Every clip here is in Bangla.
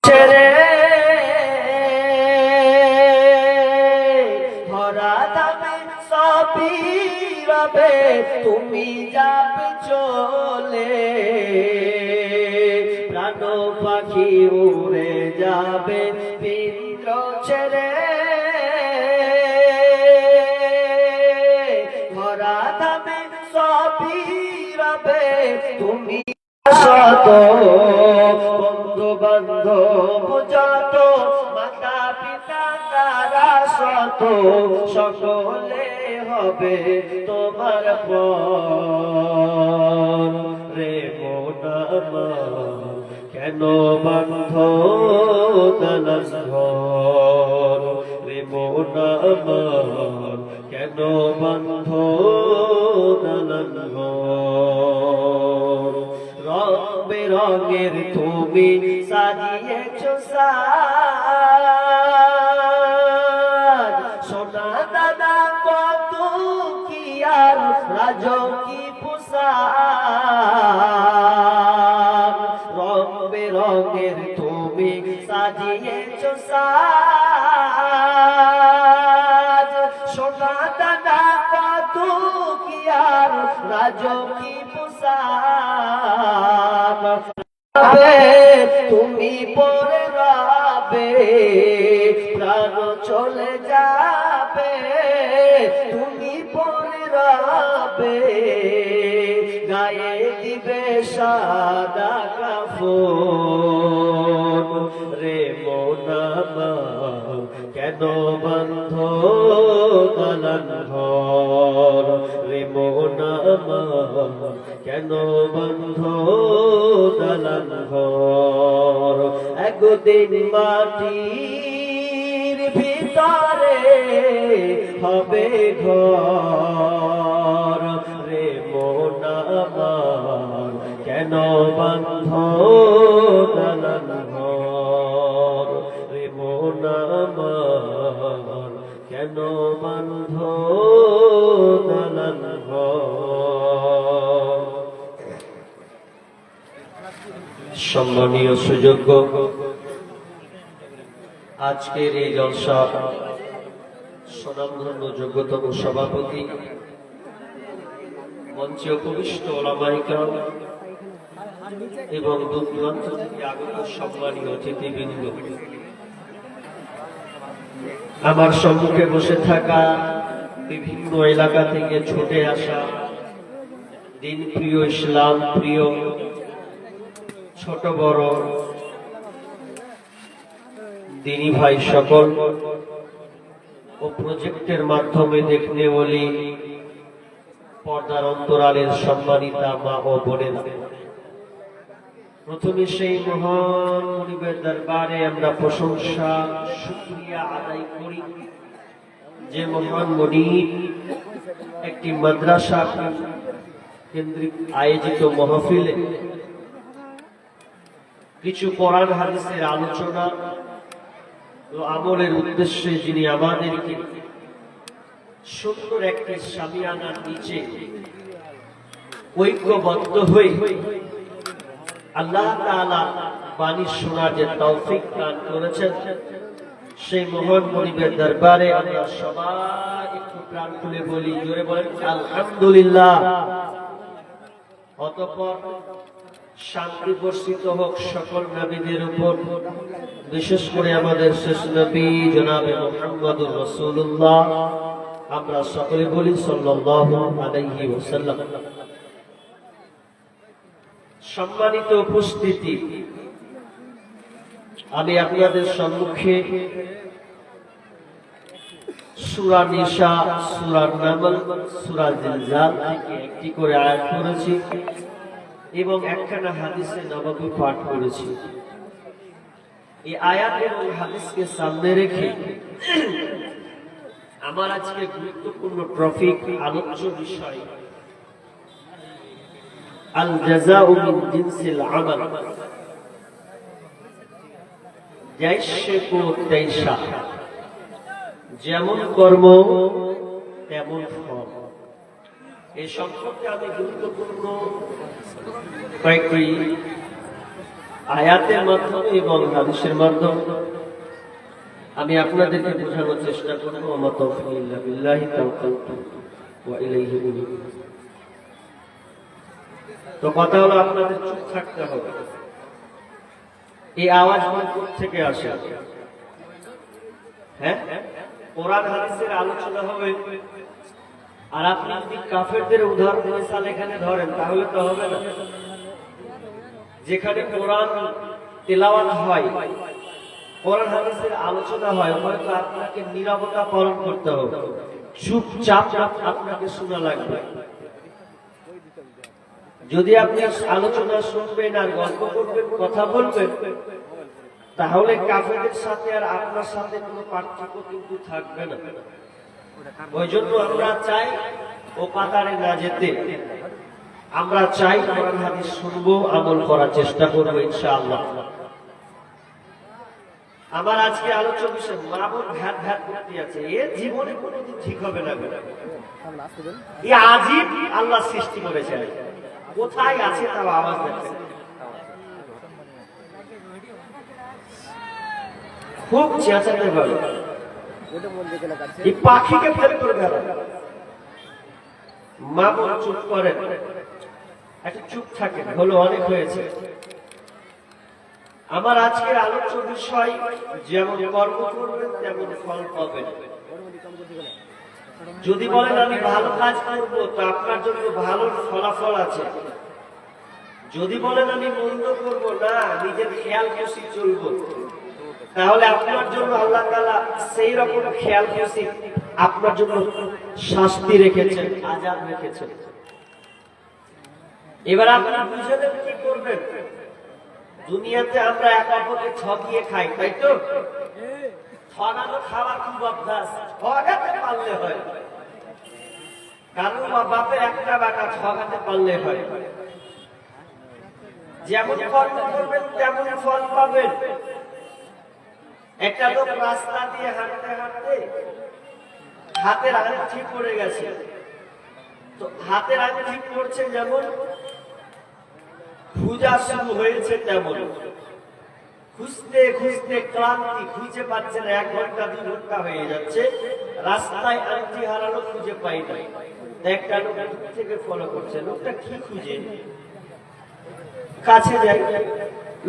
ছেড়ে ভরা ধামে সবই রবে, তুমি যাবে চলে, প্রাণ পাখি উড়ে যাবে পিঞ্জর ছেড়ে, ভরা ধামে সবই রবে, তুমি শত বন্ধু বান্ধব যত, মাতা পিতা তারা শত, সকলে হবে তোমার পর। রে মন আমার কেন বান্ধ দালান ঘর, রে মন আমার কেন বান্ধ দালান ঘর। রং বেরঙের তুমি সাজিয়েছ সাজ, সোনা দানা কত কি আর রাজকি পোশাক। রং বেরঙের তুমি সাজিয়েছ সাজ, সোনা দানা কত কি আর রাজকি পোশাক। তুমি পরে রবে, প্রাণ চলে যাবে, তুমি পরে রবে, গায়ে দিবে সাদা কাফন। রে মন আমার কেন বান্ধ দালান ঘর, রে মন আমার কেন বান্ধ দালান ঘর। একদিন মাটির ভিতরে হবে ঘর, রে মন আমার কেন বান্ধ দালান ঘর, রে মন আমার কেন বান্ধ দালান ঘর। সম্মানীয় সুযোগ্য আজকের এই জলসা স্বনামধন্য যোগ্যতম সভাপতি, মঞ্চে উপবিষ্ট ওলামায়ে কেরাম এবং দূর দূরান্ত থেকে আগত সম্মানীয় অতিথিবৃন্দ, আমার সম্মুখে বসে থাকা বিভিন্ন এলাকা থেকে ছুটে আসা দিন প্রিয়, ইসলাম প্রিয় ছোট বড় দিনী ভাই সকল ও প্রজেক্টের মাধ্যমে দেখনে বলি পর্দার অন্তরালের সম্মানিতা মা ও বোনেরা, প্রথমে সেই মহান মুনিবের দরবারে আমরা প্রশংসা শুকরিয়া আদায় করি যে মহান মুনিব একটি মাদ্রাসা কেন্দ্রিক আয়োজিত মাহফিলে কিছু কোরআন হাদিসের আলোচনা ও আমলের উদ্দেশ্যে যিনি আমাদেরকে সুন্দর একটি সামিয়ানার নিচে ঐক্যবদ্ধ হয়ে আল্লাহ তাআলা বাণী শোনার যে তৌফিক দান করেছেন, সেই মহান মুনিবের দরবারে আমরা সবাই একটু প্রাণ খুলে বলি, জোরে বলেন আলহামদুলিল্লাহ। অতঃপর শান্তি বর্ষিত হোক সকল নবীদের উপর, বিশেষ করে আমাদের শেষ নবী জনাবে মুহাম্মদুর রাসূলুল্লাহ। আমরা সকলে বলি সাল্লাল্লাহু আলাইহি ওয়াসাল্লাম। সম্মানিত উপস্থিতি, আমি আপনাদের সম্মুখে সূরা নিসা, সূরা নামল, সূরা জিলজাল থেকে একটি করে আয়াত পড়েছি এবং একখানা হাদিসে নববী পাঠ করেছি। এই আয়াত এবং হাদিসকে সামনে রেখে আমার আজকে গুরুত্বপূর্ণ টপিক, আলোচ্য বিষয় আল জাযাউ মিন জিনসিল আমাল, জৈসে কো তৈসা, যেমন কর্ম তেমন ফল। এই সম্পর্কে আমি গুরুত্বপূর্ণ কয়েকটি আয়াতের মাধ্যমে এবং হাদিসের মাধ্যমে আমি আপনাদেরকে বোঝানোর চেষ্টা করব। ওয়া তাওফীক ইল্লা বিল্লাহি তাওয়াক্কালতু ওয়া ইলাইহি উনীব। তো কথা হলো আপনাদের চুপ থাকতে হবে। এই আওয়াজগুলো কোথা থেকে আসে? হ্যাঁ, কোরআন হাদিসের আলোচনা হবে, আর আপনি যদি কাফেরদের উদাহরণ মিসাল এখানে ধরেন তাহলে তো হবে না। যেখানে কোরআন তেলাওয়াত হয়, কোরআন হাদিসের আলোচনা হয়, হয়তো আপনাকে নীরবতা পালন করতে হবে, চুপচাপ আপনাকে শোনা লাগবে। যদি আপনি আলোচনা শুনবেন আর গল্প করবেন, কথা বলবেন, তাহলে কাফেরদের সাথে আর আপনার সাথে কোনো পার্থক্য কিন্তু থাকবে না। ওই জন্য আমরা চাই ও পাতারে না যেতে, আমরা চাই কোরআন হাদিস শুনবো, আমল করার চেষ্টা করবো ইনশাআল্লাহ। আমার আজকে আলোচনা বিষয় মা বোন ভ্যাট ভ্যাট করতে আছে, এ জীবনে কোনোদিন ঠিক হবে না। এই আজীব আল্লাহ সৃষ্টি করেছে, কোথায় আছে তাও আওয়াজ দেখছে, খুব চেঁচাতে পারে, এই পাখিকে ফেলে করে গেল। মা বোন চুপ করেন, একটা চুপ থাকেন, হলো অনেক হয়েছে। আমার আজকের আলোচ্য বিষয় যেমন কর্ম করবেন তেমন ফল পাবেন। যদি বলেন আমি ভালো কাজ করব তো আপনার জন্য ভালো ফলাফল আছে। যদি বলেন আমি মন্দ করব না, নিজের খেয়াল খুশি চলব, তাহলে আপনার জন্য আল্লাহ তাআলা সেই রকম খেয়াল খুশি আপনার জন্য শাস্তি রেখেছেন, আযাব রেখেছেন। এবার আপনারা বুঝে নেন কি করবেন। দুনিয়াতে আমরা এক অপরকে ঠকিয়ে খাই, তাই তো? ঠকানো খাওয়ার খুব অভ্যাস, ঠকাতে পারলে হয়। কারণ বাপের একটা বাটা ঠকাতে পারলে হয়। যেমন কর্ম করবেন তেমন ফল পাবেন। একটা লোক রাস্তা দিয়ে হাঁটতে হাঁটতে হাতের আঙুল পড়ে গেছে, তো হাতের আঙুল পড়ছে যেমন, খুঁজা শুরু হয়েছে তেমন, খুঁজতে খুঁজতে ক্লান্তি, খুঁজে পাচ্ছে না, 1 ঘন্টা 2 ঘন্টা হয়ে যাচ্ছে, রাস্তায় আংটি হারালো, খুঁজে পাই নাই। একটা লোক থেকে ফলো করছে, লোকটা কি খুঁজে, কাছে যাই,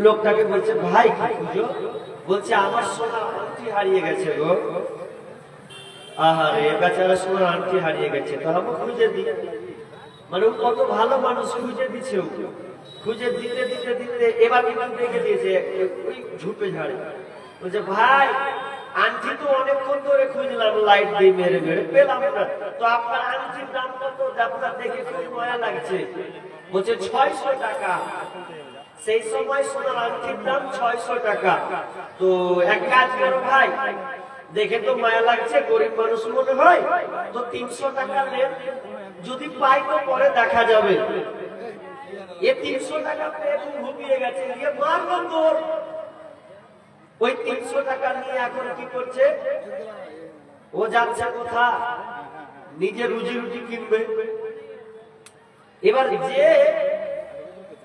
লোকটাকে বলছে ভাই কি খুঁজো? বলছে আমার সোনার আংটি হারিয়ে গেছে গো। আহারে বেচারা সোনার আংটি হারিয়ে গেছে, তো আমি খুঁজে দিই। মানে ও কত ভালো মানুষ, খুঁজে দিচ্ছে। খুঁজে দিতে দিতে দিতে এবার বিমান রেখে দিয়েছে ওই ঝুপে ঝাড়ে। বলছে ভাই আংটি তো অনেকক্ষণ ধরে খুঁজলাম, লাইট দিয়ে মেরে মেরে পেলাম না, তো আপনার আংটির দাম কত? আপনার দেখে খুব মায়া লাগছে। বলছে 600 টাকা। সেই সময় সোনার আংটির দাম 600 টাকা। তো এক কাজ করো ভাই, দেখে তো মায়া লাগছে, গরিব মানুষ মনে হয়, তো 300 টাকা নেন, যদি পাই তো পরে দেখা যাবে। এ 300 টাকা পেয়ে ঘুমিয়ে গেছে, দিয়ে মারলো তোর। ওই 300 টাকা নিয়ে এখন কি করছে? ও যাচ্ছে কোথা? নিজে রুজি রুটি কিনবে। এবার যে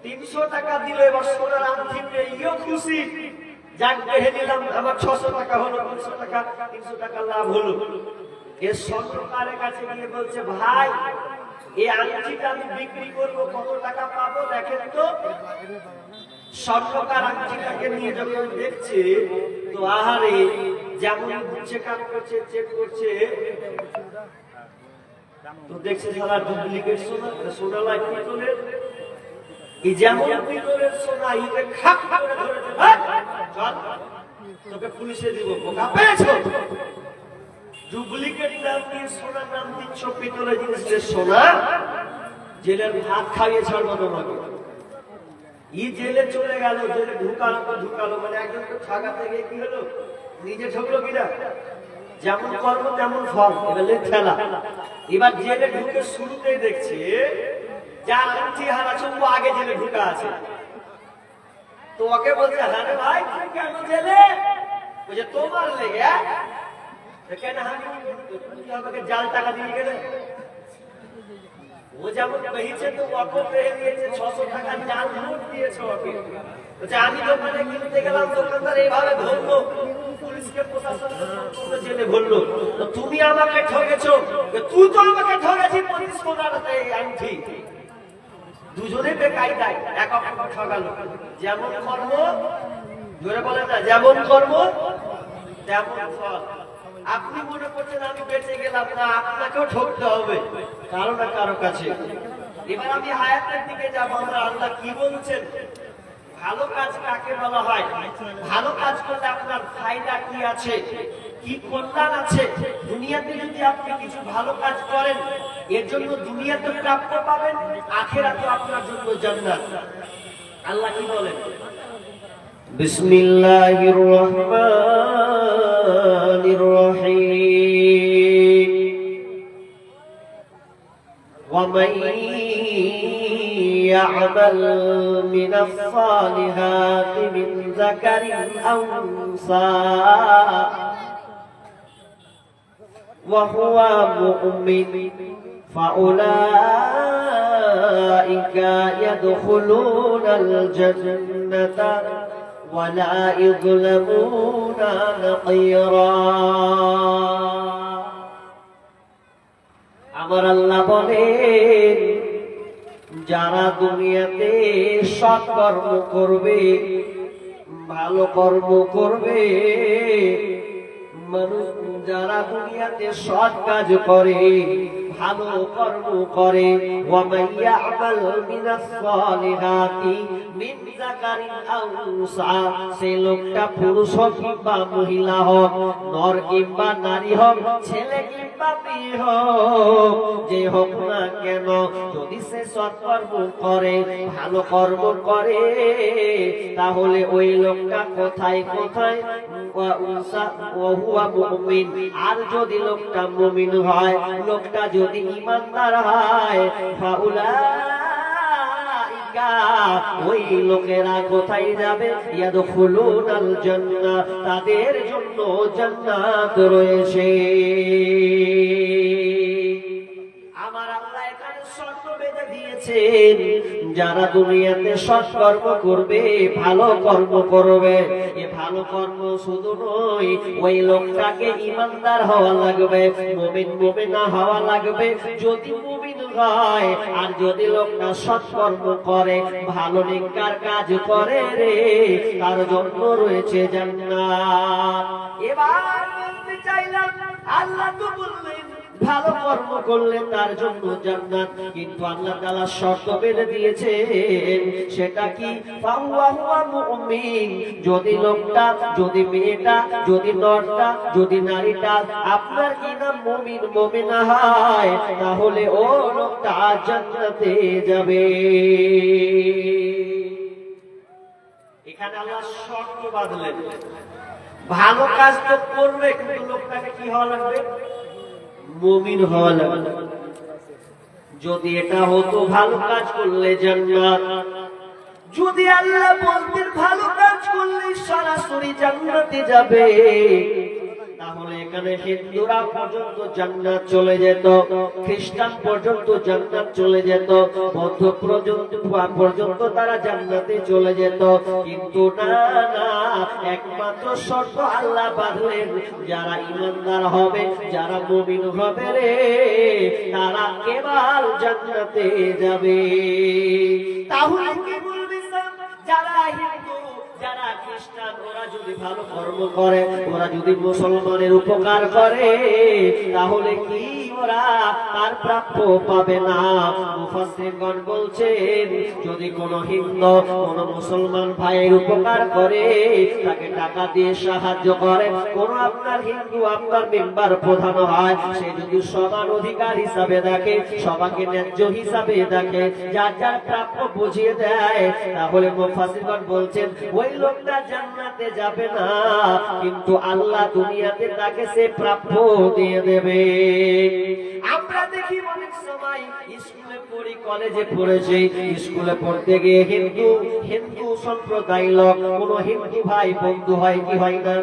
300 টাকা দিল, এবার সোনার আংটি পেয়ে ইও খুশি, যাক দেখে নিলাম আমার 600 টাকা হলো, 300 টাকা 300 টাকা লাভ হলো। এ স্বর্ণকারের কাছে গিয়ে বলছে ভাই এই আংটিটা আমি বিক্রি করবো, কত টাকা পাবো দেখেন তো। স্বর্ণকার আংটিটাকে নিয়ে যখন দেখছে, তো আহারে যেমন চেক করছে, চেক করছে, তো দেখছে সারা ডুপ্লিকেট সোনা, সোনা লাই পিতলের। এই যেমন পিতলের সোনা ইকে খাপ করে ধরেছে, চল তোকে পুলিশে দিব, বোকা পেয়েছো। ডুপ্লিকেট নাম দিয়ে সোনার নাম দিচ্ছ, পিতলের জিনিসের সোনা, জেলের ভাত খাইয়ে ছাড়বো তোমাকে। ই জেলে চলে গেল, জেলে ঢুকালো তো ঢুকালো, মানে একজন তো ঠাকা থেকে কি হলো, নিজে ঠকলো কিনা। যেমন কর্ম তেমন ফল, এবার খেলা। এবার জেলে ঢুকে শুরুতেই দেখছে যার আংটি হারাচ্ছে ও আগে জেলে ঢুকা আছে। তো ওকে বলছে হ্যাঁ রে ভাই তুই কেন জেলে? বলছে তোমার লেগে। কেন আমাকে জাল টাকা দিয়ে গেলে? ও যেমন কহিছে তো ওয়াকফ রেখে দিয়েছে, 600 টাকা জাল নোট দিয়েছে ওকে। বলছে আমি দোকানে কিনতে গেলাম, দোকানদার এইভাবে ধরলো, পুলিশকে প্রশাসনকে ফোন করলো, জেলে ভরলো। তো তুমি আমাকে ঠকেছো, তুই তো আমাকে ঠকেছিস 25 টাকাতে আনছি। দুজনে বেকায়দায় এক অপরকে ঠকালো। যেমন কর্ম, জোরে বলে না, যেমন কর্ম তেমন ফল। আপনি মনে করছেন আমি বেঁচে গেলাম, না, আপনাকেও ঠকতে হবে কারো না কারো কাছে। এবার আমি হায়াতের দিকে যাব, আমরা আল্লাহ কি বলছেন, ভালো কাজ কাকে বলা হয়, ভালো কাজ করলে আপনার ফায়দা কি আছে, কি কল্যাণ আছে। দুনিয়াতে যদি আপনি কিছু ভালো কাজ করেন, এর জন্য দুনিয়াতে প্রাপ্য পাবেন, আখিরাতে আপনার জন্য জান্নাত। আল্লাহ কি বলেন, বিসমিল্লাহির রহমানির রহিম, ومن يعمل من الصالحات من ذكر أو أنثى وهو مؤمن فأولئك يدخلون الجنة ولا يظلمون نقيرا। আমার আল্লাহ বলেন, যারা দুনিয়াতে সৎ কর্ম করবে, ভালো কর্ম করবে, মানুষ যারা দুনিয়াতে সৎ কাজ করে, ভালো কর্ম করে, ওয়ামাইয়া আমাল মিনাস সালিহাতি মিন যাকারিন আও উনসা, সেই লোকটা পুরুষ হোক কিংবা মহিলা হোক, নর কিংবা নারী হোক, ছেলে কিংবা মেয়ে হোক, যে হোক না কেন, যদি সে সৎকর্ম করে, ভালো কর্ম করে, তাহলে ওই লোকটা কোথায় কোথায়, আর যদি লোকটা মুমিন হয়, লোকটা যদি ঈমানদার হয়, ওই লোকেরা কোথায় যাবে, ইয়াদখুলুনাল জান্নাহ, তাদের জন্য জান্নাত রয়েছে। আমার আল্লাহ এখানে শর্ত বেঁধে দিয়েছেন, যারা দুনিয়াতে সৎ কর্ম করবে, ভালো কর্ম করবে, এ ভালো কর্ম শুধু নয়, ওই লোকটাকে ঈমানদার হওয়া লাগবে, মুমিন মুমিনা হওয়া লাগবে। যদি মুমিন হয় আর যদি লোকটা সৎ কর্ম করে, ভালো নেককার কাজ করে রে, তার জন্য রয়েছে জান্নাত। এবার বলতে চাইলাম, আল্লাহ তো বললেন ভালো কর্ম করলে তার জন্য জান্নাত, কিন্তু আল্লাহ তাআলা শর্ত বেঁধে দিয়েছেন, সেটা কি, ফাহুয়া মুমিন, যদি লোকটা, যদি মেয়েটা, যদি নরটা, যদি নারীটা আপনার কি নাম মুমিন মুমিনা হয়, তাহলে ও লোকটা জান্নাতে যাবে। এখানে আল্লাহ শর্ত বাঁধলেন, ভালো কাজ তো করবে, কিন্তু লোকটাকে কি হওয়া লাগবে, মুমিন হওয়া লাগবে। যদি এটা হতো ভালো কাজ করলে জান্নাত, যদি আল্লাহ বলতেন ভালো কাজ করলে সরাসরি জান্নাতে যাবে, তাহলে এখানে হিন্দুরা পর্যন্ত জান্নাত চলে যেত, খ্রিস্টান পর্যন্ত জান্নাত চলে যেত, বৌদ্ধ পর্যন্ত তারা জান্নাতে চলে যেত। কিন্তু না না, একমাত্র শর্ত আল্লাহ বাঁধলেন, যারা ঈমানদার হবে, যারা মুমিন হবে রে, তারা কেবল জান্নাতে যাবে। তাহলে কি বলবি, যারা হিন্দু, যারা খ্রিস্টান, ওরা যদি ভালো কর্ম করে, ওরা যদি মুসলমানের উপকার করে, তাহলে কি ওরা তার প্রাপ্য পাবে না? মুফাসসিরগণ বলছেন, যদি কোনো হিন্দু কোন মুসলমান ভাইয়ের উপকার করে, তাকে টাকা দিয়ে সাহায্য করে, কোন আপনার হিন্দু আপনার মেম্বার প্রধান হয়, সে যদি সমান অধিকার হিসাবে দেখে, সবাইকে ন্যায্য হিসাবে দেখে, যার যার প্রাপ্য বুঝিয়ে দেয়, তাহলে মুফাসসিরগণ বলছেন ওই লোকটা জান্নাতে যাবে না, কিন্তু আল্লাহ দুনিয়াতে তাকে সে প্রাপ্য দিয়ে দেবে। আমরা দেখি অনেক সময় স্কুলে পড়ি, কলেজে পড়েছি, স্কুলে পড়তে গিয়ে হিন্দু সম্প্রদায় লোক, কোন হিন্দু ভাই বন্ধু হয় কি হয় না?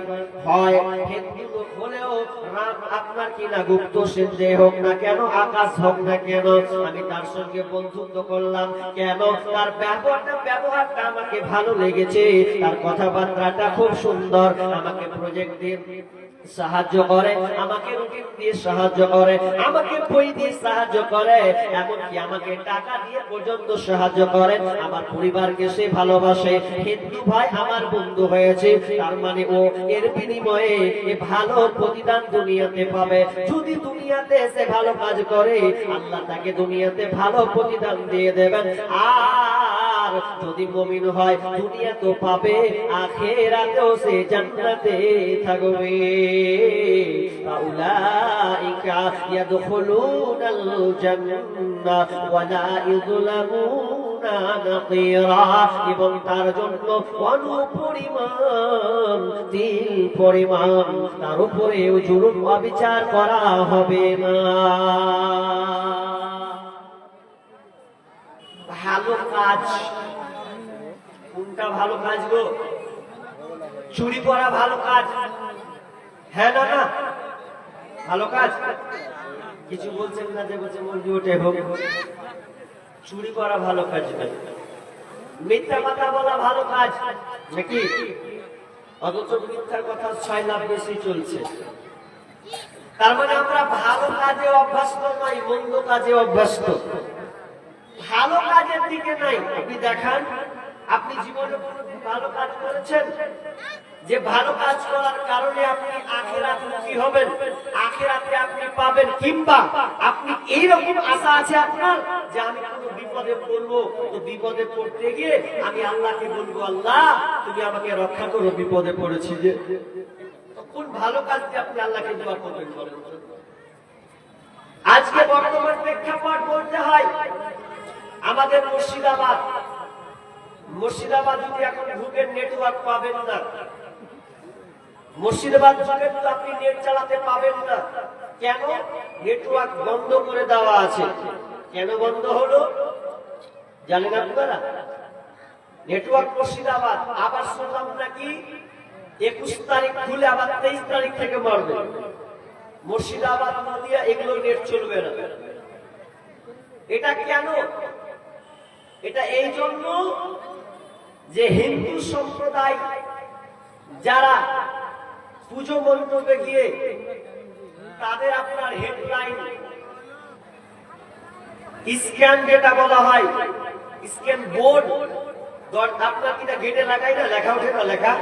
হয়। হিন্দু লোক হলেও আপনার কিনা গুপ্ত সিন্ধে হোক না কেন, আকাশ হোক না কেন, আমি তার সঙ্গে বন্ধুত্ব করলাম। কেন? তার ব্যবহারটা আমাকে ভালো লেগেছে, তার কথাবার্তাটা খুব সুন্দর, আমাকে প্রজেক্ট দিয়ে সাহায্য করে, আমাকে রুটিন দিয়ে সাহায্য করে, আমাকে বই দিয়ে সাহায্য করে, এমনকি আমাকে টাকা দিয়ে পর্যন্ত সাহায্য করে। আমার পরিবারকে সে ভালোবাসে। হিন্দু ভাই আমার বন্ধু হয়েছে, তার মানে ও এর বিনিময়ে ভালো প্রতিদান দুনিয়াতে পাবে। যদি দুনিয়াতে সে ভালো কাজ করে, আল্লাহ তাকে দুনিয়াতে ভালো প্রতিদান দিয়ে দেবেন। আর যদি মুমিন হয়, দুনিয়া তো পাবে, আখিরাতেও সে জান্নাতে থাকবে। ফাউলাইকা ইয়াদখুলুনাল জান্নাহ ওয়া লা ইযলামুনা নাকিরা, এবং তার জন্য অনুপরিমাণ তিল পরিমাণ তার উপরেও জুলুম অবিচার করা হবে না। ভালো কাজ কোনটা? ভালো কাজ গো? চুরি করা ভালো কাজ? হ্যাঁ না না ভালো কাজ? কিছু বলছেন না, যে বলছে মুরগি ওঠে হোক। চুরি করা ভালো কাজ নয়। মিথ্যা কথা বলা ভালো কাজ নাকি? অথচ মিথ্যার কথা 6 লাখ বেশি চলছে। তার মানে আমরা ভালো কাজে অভ্যস্ত নই, মন্দ কাজে অভ্যস্ত। ভালো কাজের দিকে নাই। আপনি দেখান, আপনি জীবনে কোনোদিন ভালো কাজ করেছেন যে ভালো কাজ করার কারণে আপনি আখিরাতমুখী হবেন, আখিরাতে আপনি পাবেন, কিংবা আপনি এইরকম আশা আছে আপনার যে আমি কোনো বিপদে পড়বো, তো বিপদে পড়তে গিয়ে আমি আল্লাহকে বলবো, আল্লাহ তুমি আমাকে রক্ষা করো, বিপদে পড়েছি যে। কোন ভালো কাজ দিয়ে আপনি আল্লাহকে দোয়া করবেন বলেন? আজকে বর্তমান প্রেক্ষাপট বলতে হয় আমাদের মুর্শিদাবাদ যদি এখন ঢুকেন নেটওয়ার্ক পাবেন না। মুর্শিদাবাদ ঢুকেন তো আপনি নেট চালাতে পাবেন না। কেন? নেটওয়ার্ক বন্ধ করে দেওয়া আছে। কেন বন্ধ হলো জানেন আপনারা? নেটওয়ার্ক মুর্শিদাবাদ, আবার শুনলাম নাকি 21 তারিখ খুলে আবার 23 তারিখ থেকে মারবে। মুর্শিদাবাদ, নদিয়া এগুলো নেট চলবে না। এটা কেন? এটা এই জন্য যে হিন্দু সম্প্রদায় যারা পুজো মণ্ডপে গিয়ে তাদের আপনার হেডলাইন স্ক্যান যেটা বলা হয়, স্ক্যান বোর্ড আপনার কিনা গেটে লাগাই না, লেখা ওঠে না লেখা,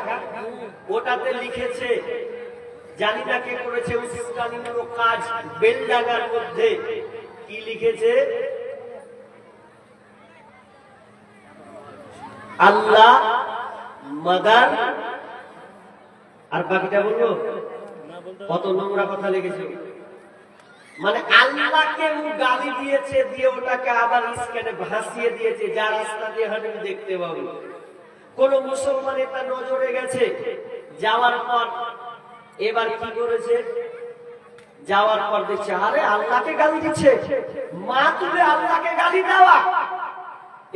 ওটাতে লিখেছে, জানি না কে করেছে উস্কানিমূলক কাজ, বেলডাঙ্গার মধ্যে কি লিখেছে? আল্লাহ মাদার, আর বাকিটা বলবো? কত নোংরা কথা লিখেছে। মানে আল্লাহকে গালি দিয়েছে, দিয়ে ওটাকে আবার স্ক্যানে ভাসিয়ে দিয়েছে, যা রাস্তা দিয়ে হাঁটে দেখতে পাবো। কোন মুসলমান এটা নজরে গেছে, যাওয়ার পর এবার কি করেছে? যাওয়ার পর দেখছে আরে আল্লাহকে গালি দিচ্ছে, মা তুলে আল্লাহকে গালি দেওয়া।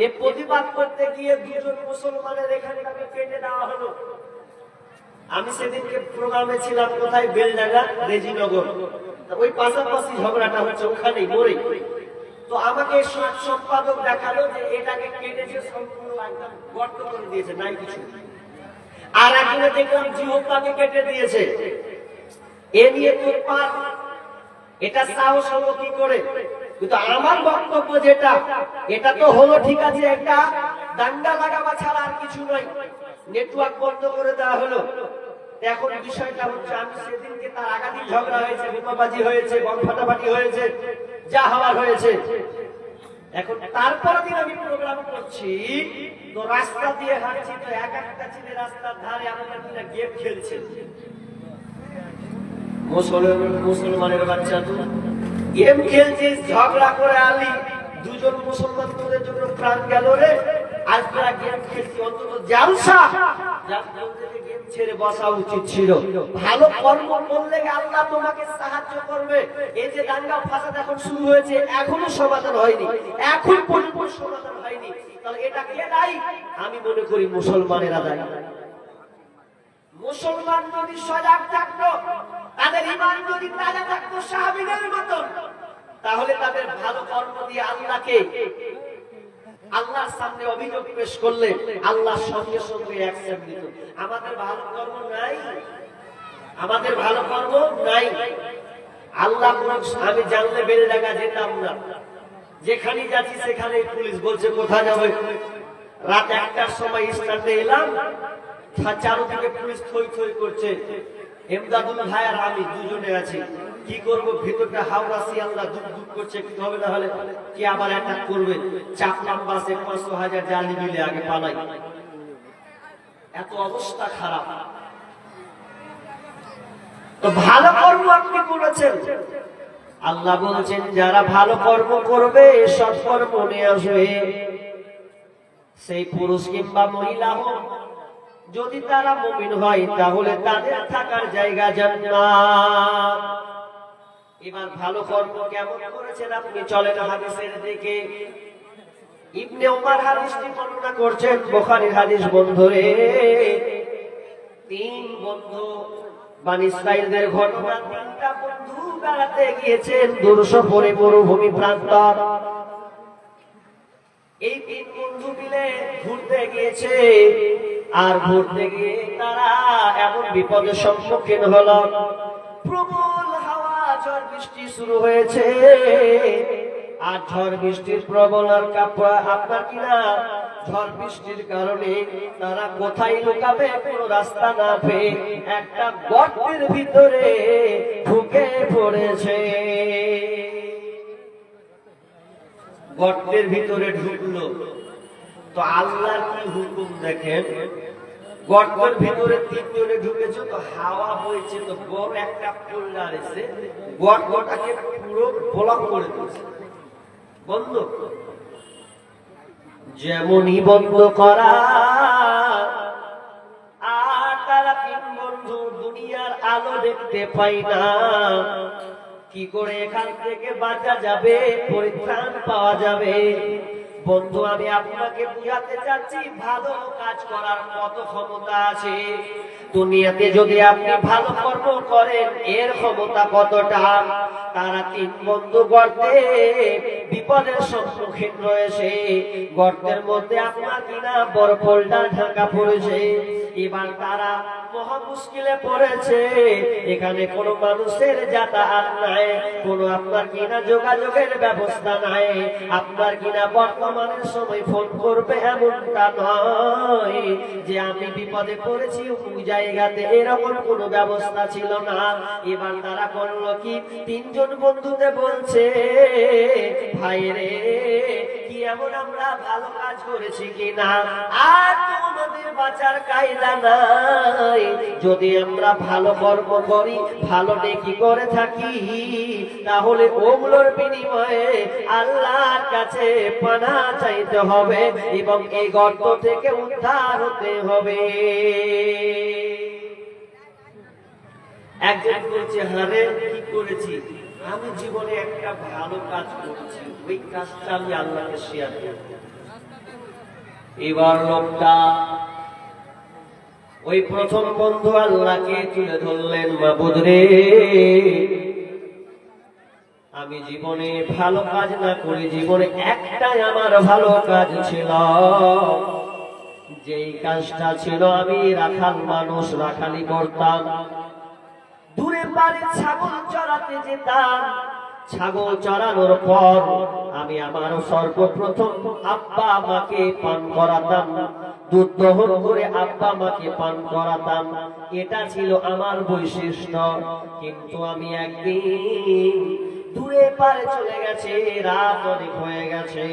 এ প্রতিবাদ করতে গিয়ে 2 জন মুসলমানের এখানটাকে কেটে দেওয়া হলো। আমি সেদিনকে প্রোগ্রামে ছিলাম, কোথায়? বেলডাঙ্গা, রেজিনগর। ওই পাশাপাশি ঝগড়াটা হচ্ছে, ওখানেই মোড়ে। তো আমাকে সম্পাদক দেখালো যে এটাকে কেটেছে, সম্পূর্ণ গর্ত করে দিয়েছে, নাই কিছু। আর একজনে দেখলাম জিহ্বাকে কেটে দিয়েছে। এ নিয়ে তোলপাড়, এটা সাহস হলো কি করে? কিন্তু আমার বক্তব্য যেটা, এটা তো হলো ঠিক আছে, একটা দাঙ্গা লাগাবা ছাড়া আর কিছু নয়। নেটওয়ার্ক বন্ধ করে দেওয়া হলো। এখন বিষয়টা হচ্ছে, আমি সেদিনকে তার আগাদিন ঝগড়া হয়েছে, বোমাবাজি হয়েছে, বম ফাটাফাটি হয়েছে, যা হওয়ার হয়েছে। এখন তারপর দিন আমি প্রোগ্রাম করছি, তো রাস্তা দিয়ে হাঁটছি, তো এক একটা ছেলে রাস্তার ধারে আমাদের কিনা গেম খেলছে। মুসলমানের বাচ্চা তো গেম খেলছিস, ঝগড়া করে আলি, 2 জন মুসলমান তোদের জন্য প্রাণ গেল রে। আজ তোরা গেম খেলছি, অন্তত জালসা। গেম ছেড়ে বসা উচিত ছিল। ভালো কর্ম করলে আল্লাহ তোমাকে সাহায্য করবে। এই যে দাঙ্গা ফাসাদ এখন শুরু হয়েছে, এখনো সমাধান হয়নি, এখন পর্যন্ত সমাধান হয়নি, তাহলে এটা কে দায়ী? আমি মনে করি মুসলমানেরা দায়ী। মুসলমান যদি সজাগ থাকতো, তাদের ঈমান যদি তাজা থাকতো সাহাবীদের মতন, তাহলে তাদের ভালো কর্ম দিয়ে আল্লাহর সামনে অভিযোগ পেশ করলে আল্লাহ সঙ্গে সঙ্গে অ্যাকসেপ্ট দিত। আমাদের ভালো কর্ম নাই, আমাদের ভালো কর্ম নাই। আল্লাহ আমি জানলে বেড়ে জায়গা যেতাম না, যেখানে যাচ্ছি সেখানে পুলিশ বলছে কোথায় যাবে। রাত 1টার সময় স্ট্যান্ডে এলাম, চারদিকে পুলিশ থই থই করছে। এমদাদুল ভাই আর আমি দুজনে আছি, কি করব? ভিতরটা হাওড়া শিয়ালদা দুপ দুপ করছে, কি হবে না হলে কি আবার অ্যাটাক করবে। চাপলাম বাসে 500,000 জালি মিলে আগে পালাই। এত অবস্থা খারাপ। তো ভালো কর্ম আপনি করেছেন, আল্লাহ বলছেন যারা ভালো কর্ম করবে, সৎকর্ম নিয়ে আসবে, সেই পুরুষ কিংবা মহিলা হোক, যদি তারা মুমিন হয় তাহলে তাদের থাকার জায়গা জান্নাত। এবার ভালো কর্ম কেমন করেছেন আপনি চলেন হাদিসের দিকে। ইবনে উমর হাদিসটি বর্ণনা করছেন, বুখারীর হাদিস বন্ধুরে। 3 বন্ধু বনি ইসরাঈলদের ঘটনা, 3টা বন্ধু বেড়াতে গিয়েছেন দূর সফরে মরুভূমি প্রান্তর। এই 3 বন্ধু মিলে ঘুরতে গিয়েছে, আর ঘুরতে গিয়ে তারা এমন বিপদের সম্মুখীন হলো, প্রবল হাওয়া ঝড় বৃষ্টি শুরু হয়েছে। আর ঝড় বৃষ্টির প্রবল আর আপনার কিনা ঝড় বৃষ্টির কারণে তারা কোথায় লুকাবে কোনো রাস্তা না পেয়ে একটা গর্তের ভিতরে ঢুকে পড়েছে। গর্তের ভিতরে ঢুকলো তো আল্লাহর কি হুকুম দেখেন, গর্তের ভিতরে 3 জনে ঢুকেছে, তো হাওয়া বইছে, তো বড় একটা পোল্ডার এসে গর্তটাকে পুরো ব্লক করে দিয়েছে, বন্ধ। যেমনই বন্ধ করা, আর তারা 3 বন্ধু দুনিয়ার আলো দেখতে পাই না। কি করে এখান থেকে বাঁচা যাবে, পরিত্রাণ পাওয়া যাবে? বন্ধু আমি আপনাকে বুঝাতে চাচ্ছি ভালো কাজ করার কত ক্ষমতা আছে। দুনিয়াতে যদি আপনি ভালো কর্ম করেন এর ক্ষমতা কতটা। তারা 3 বন্ধু গর্তে বিপদের সম্মুখীন রয়েছে, গর্তের মধ্যে আপনার কিনা বড় পোল্ডার ঢাকা পড়েছে। এবার তারা মহা মুশকিলে পড়েছে, এখানে কোনো মানুষের যাতায়াত নাই, কোনো আপনার কিনা যোগাযোগের ব্যবস্থা নাই। আপনার কিনা বর্তমানের সময় ফোন করবে এমনটা নয় যে আমি বিপদে পড়েছি ওই জায়গাতে, এরকম কোনো ব্যবস্থা ছিল না। এবার তারা করলো কি, 3 জন বন্ধুতে বলছে ভাই রে, কি এমন আমরা ভালো কাজ করেছি কিনা, আর তোমাদের বাঁচার কায়দা নাই। যদি আমরা ভালো কর্ম করি, ভালো নেকি করে থাকি, তাহলে ওগুলোর বিনিময়ে আল্লাহর কাছে পানা চাইতে হবে এবং এই গর্ত থেকে উদ্ধার হতে হবে। একজন বলছে হারে কি করেছি, আমি জীবনে একটা ভালো কাজ করেছি, ওই কাজটা আমি আল্লাহকে শেয়ার করব। এবার লোকটা ওই প্রথম বন্ধু আল্লাহকে তুলে ধরলেন, মাবুদ রে, আমি জীবনে ভালো কাজ না করে জীবনে একটাই আমার ভালো কাজ ছিল, যেই কাজটা ছিল আমি রাখাল মানুষ, রাখালি করতাম, দূরে পারে ছাগল চড়াতে যেতাম। ছাগল চড়ানোর পর আমি আমার সর্বপ্রথম আব্বা আমাকে পান করাতাম, দুধ দহন করে আব্বা আমাকে পান করাতাম, এটা ছিল আমার বৈশিষ্ট্য। কিন্তু আমি একদিন দূরে পারে চলে গেছে, রাত অনেক হয়ে গেছে,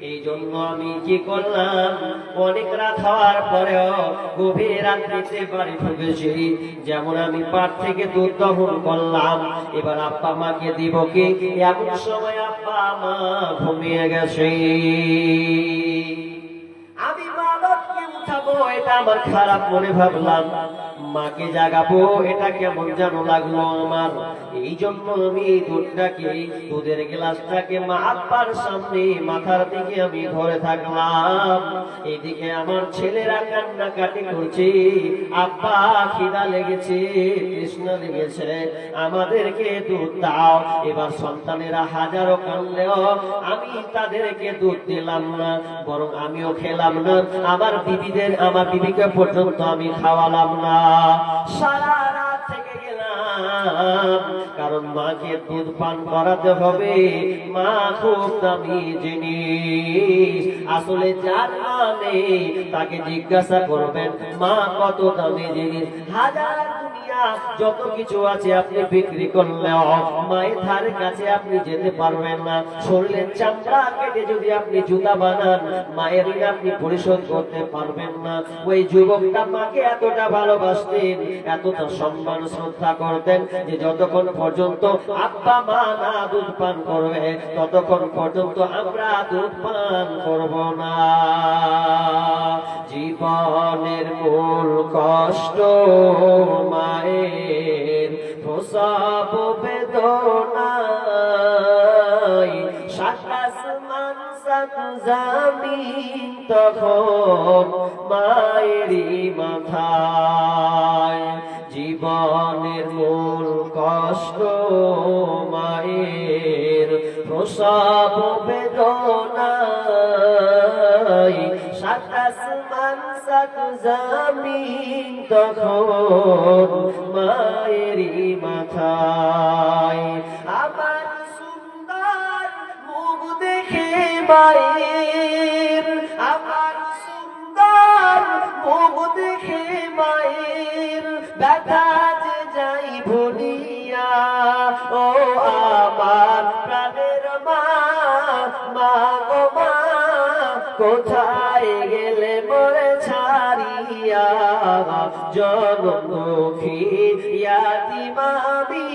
এই জন্য আমি কি করলাম, অনেক রাত হওয়ার পরেও গভীর রাত্রিতে বাড়ি ঢুকেছি। যেমন আমি পাট থেকে দুধ দহন করলাম, এবার আব্বা মাকে দিব কি, এমন সময় আব্বা মা ঘুমিয়ে গেছে। আমি মা বাপকে উঠাবো বসাবো এটা আমার খারাপ মনে ভাবলাম, মাকে জাগাবো এটা কেমন যেন লাগলো আমার। এই জন্য আমি দুধের গ্লাসটাকে মা আব্বার সামনে মাথার দিকে আমি ধরে থাকলাম। এদিকে আমার ছেলেরা কান্নাকাটি করছে, আব্বা খিদা লেগেছে, তৃষ্ণা লেগেছে, আমাদেরকে দুধ দাও। এবার সন্তানেরা হাজারো কানলেও আমি তাদেরকে দুধ দিলাম না, বরং আমিও খেলাম না, আমার বিবিকে পর্যন্ত আমি খাওয়ালাম না। সারা রাত থেকে গেলাম, কারণ মাকে দুধ পান করাতে হবে। মা খুব দামি জিনিস, আসলে যার মানে তাকে জিজ্ঞাসা করবেন মা কত দামি জিনিস। হাজার দুনিয়া যত কিছু আছে আপনি বিক্রি করলেও মায়ের ধারে কাছে আপনি যেতে পারবেন না। শরীরের চামড়া কেটে যদি আপনি জুতা বানান, মায়ের ঋণ আপনি পরিশোধ করতে পারবেন না। ওই যুবকটা মাকে এতটা ভালোবাসতেন, এতটা সম্মান শ্রদ্ধা করতেন যে যতক্ষণ পর্যন্ত আব্বা মা না দুধ পান করবে ততক্ষণ পর্যন্ত আমরা দুধ পান করব না। জীবনের মূল কষ্ট মায়ের প্রসব বেদনায়, সাত আসমান সাত জমিন তখন মায়েরই মাথায়। জীবনের মূল কষ্ট মায়ের প্রসব বেদনায়, সাত আসমান সাত জমিন তখন মায়েরই মাথায়। আমার সুন্দর মুখ দেখে মায়ের, আমার সুন্দর মুখ দেখে মায়ের ব্যথা যে যাই ভুলিয়া। ও আমার প্রাণের মা, মা গো মা, কোথায় গেলে মোরে ছাড়িয়া। জনমুখী ইয়াতীম আমি,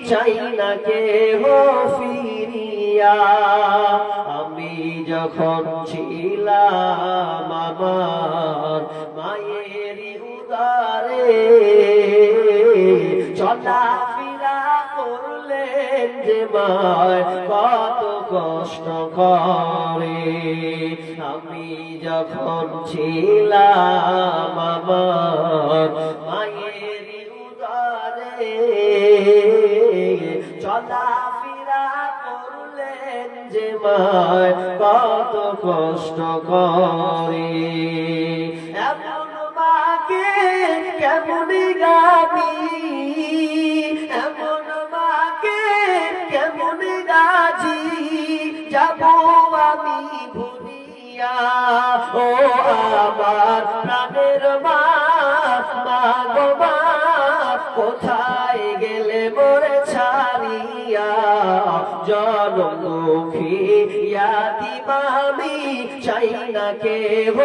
চাই না কেহ ফিরিয়া। আমি যখন ছিলাম আমার মায়েরই উদারে, চলাফেরা করলেন যে মায় কত কষ্ট করে। আমি যখন ছিলাম আমার মায়েরই উদারে, চলাফেরা করলেন যে মায় কত কষ্ট করে। এমন মাকে কেমন গাবি, এমন মাকে কেমন গাজি, যাব আমি ভুলিয়া। ও আমার প্রাণের মা, মা গো মা, কোথায় গেলে মোরে ছাড়িয়া। জনমুখী ইয়াতীম আমি, চাই না কেহ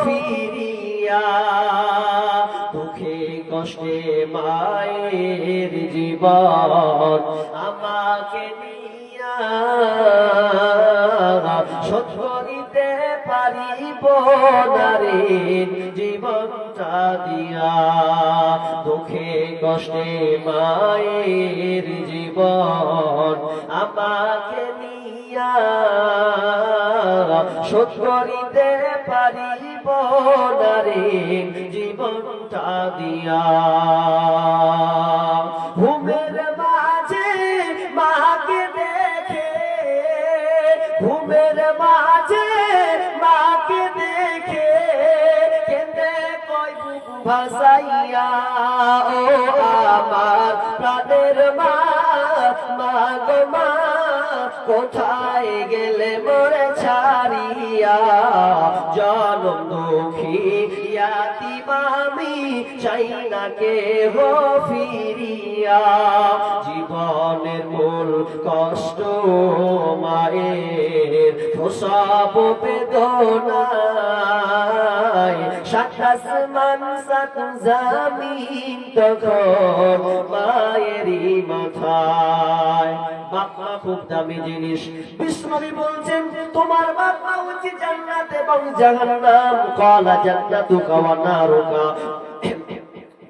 ফিরিয়া। দুঃখে কষ্টে মায়ের জীবন আমাকে নিয়া, শোধ করিতে পারিব না রে জীবনটা দিয়া। দুঃখে কষ্টে মায়ের জীবন আমাকে নিয়া, শোধ করিতে পারিব না রে জীবনটা দিয়া। ঘুমের মাঝে মাকে দেখে, ঘুমের মাঝে মাকে দেখে, কেঁদে কই বুক ভাসাইয়া। ও আমার প্রাণের মা, মা গো মা, কোথায় গেলে মোরে ছাড়িয়া। জনম দুঃখী ইয়াতীম আমি, চাই না কেহ ফিরিয়া। জীবনের মূল কষ্ট মায়ের প্রসব বেদনায়, সাত আসমান সাত জমিন তখন মায়েরই মাথায়। বাপ মা খুব দামি জিনিস। বিষ্ণু বলছেন তোমার বাপ মা হচ্ছে জান্নাত এবং জাহান্নাম। ক্বালা জান্নাতুকা ওয়া নারুকা,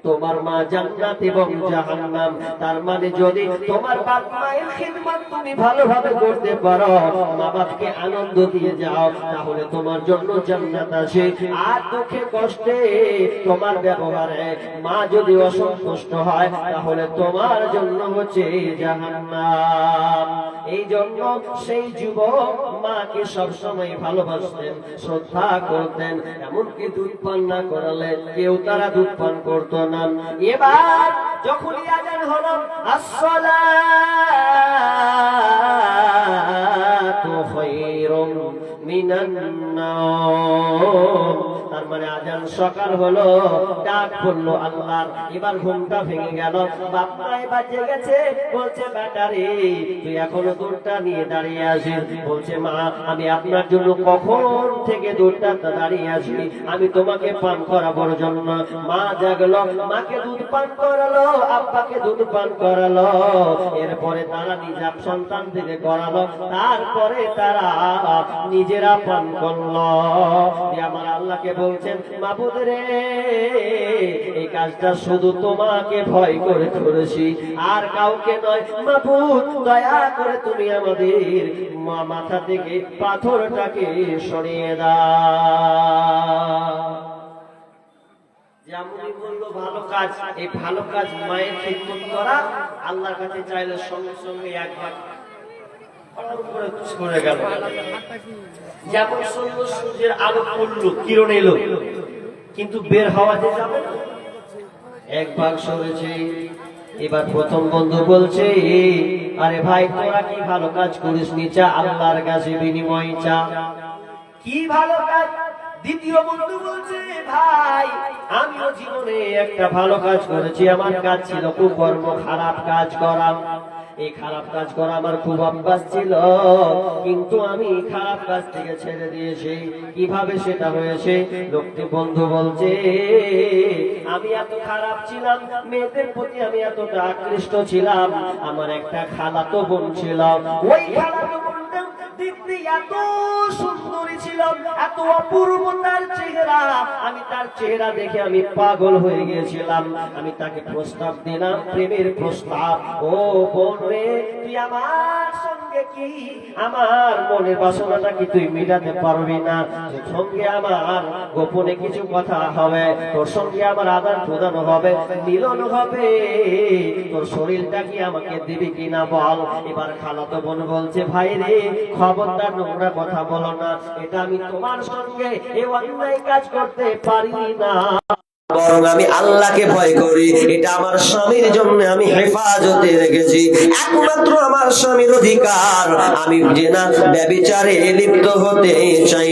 তোমার মা জান্নাত এবং জাহান্নাম। তার মানে যদি তোমার বাপ মায়ের খিদমত তুমি ভালোভাবে করতে পারো, মা বাপকে আনন্দ দিয়ে যাও, তাহলে তোমার জন্য জান্নাত আছে। আর দুঃখে কষ্টে তোমার ব্যবহারে মা যদি অসন্তুষ্ট হয়, তাহলে তোমার জন্য হচ্ছে জাহান্নাম। এই জন্য সেই যুবক মাকে সবসময় ভালোবাসতেন, শ্রদ্ধা করতেন, এমনকি দুধ পান না করালে কেউ তারা দুধ পান করতো না। এবার যখনই আযান হলো আসসালাতু খায়রুম মিনান নাওম, তার মানে আযান সকাল হলো, ডাক পড়লো আল্লাহর। এবার ঘুমটা ভেঙে গেল। বাপ মা এবার জেগেছে, বলছে বেটা রে তুই এখনো দুধটা নিয়ে দাঁড়িয়ে আছিস। বলছে মা আমি আপনার জন্য কখন থেকে দুধটা দাঁড়িয়ে আছি, আমি তোমাকে পান করাবার জন্য। মা জাগলো, মাকে দুধ পান করালো, আব্বাকে দুধ পান করালো। এরপরে তারা নিজের সন্তান থেকে করালো, তারপরে তারা নিজেরা পান করলো। আমার আল্লাহকে বলছেন মাবুদ রে এই কাজটা শুধু তোমাকে ভয় করে করেছি, আর কাউকে নয়। মাবুদ দয়া করে তুমি আমাদের মাথা থেকে পাথরটাকে সরিয়ে দাও। যেমনই বললো ভালো কাজ, এই ভালো কাজ মায়ের খিদমত করা আল্লাহর কাছে চাইলে সঙ্গে সঙ্গে একবার করে গেল। যেমন সূর্যের আলো পড়লো, কিরণ এলো, কিন্তু বের হওয়া যে যাবে না, এক ভাগ সরেছে। এবার প্রথম বন্ধু বলছে আরে ভাই তোরা কি ভালো কাজ করিস নি, চা আল্লাহর কাছে বিনিময় চা। কি ভালো কাজ? দ্বিতীয় বন্ধু বলছে ভাই আমিও জীবনে একটা ভালো কাজ করেছি, আমার কাজ ছিল কুকর্ম, খারাপ কাজ করা। এই খারাপ কাজ করা আমার খুব অভ্যাস ছিল, কিন্তু আমি খারাপ কাজ থেকে ছেড়ে দিয়েছি। কিভাবে সেটা হয়েছে? লোকটি বন্ধু বলছে আমি এত খারাপ ছিলাম, মেয়েদের প্রতি আমি এতটা আকৃষ্ট ছিলাম। আমার একটা খালাতো বোন ছিল, ওই খালাতো বোনটা দেখতে এত সুন্দরী ছিল, এত অপূর্ব তার চেহারা, আমি তার চেহারা দেখে আমি পাগল হয়ে গিয়েছিলাম। আমি তাকে প্রস্তাব দিলাম, প্রেমের প্রস্তাব। ও বোন রে তুই আমার সঙ্গে কি আমার মনের বাসনাটা কি তুই মিটাতে পারবি না? তোর সঙ্গে আমার গোপনে কিছু কথা হবে, তোর সঙ্গে আমার আদান প্রদান হবে, মিলন হবে, তোর শরীরটা কি আমাকে দিবি কিনা বল। এবার খালাতো বোন বলছে ভাই রে খবরদার নোংরা কথা বলো না, এটা আমি তোমার সঙ্গে এই অন্যায় কাজ করতে পারি না, বরং আমি আল্লাহকে ভয় করি। এটা আমার স্বামীর জন্য আমি হেফাজতে রেখেছি, একমাত্র আমার স্বামীর অধিকার। আমি জেনা ব্যভিচারে লিপ্ত হতে চাই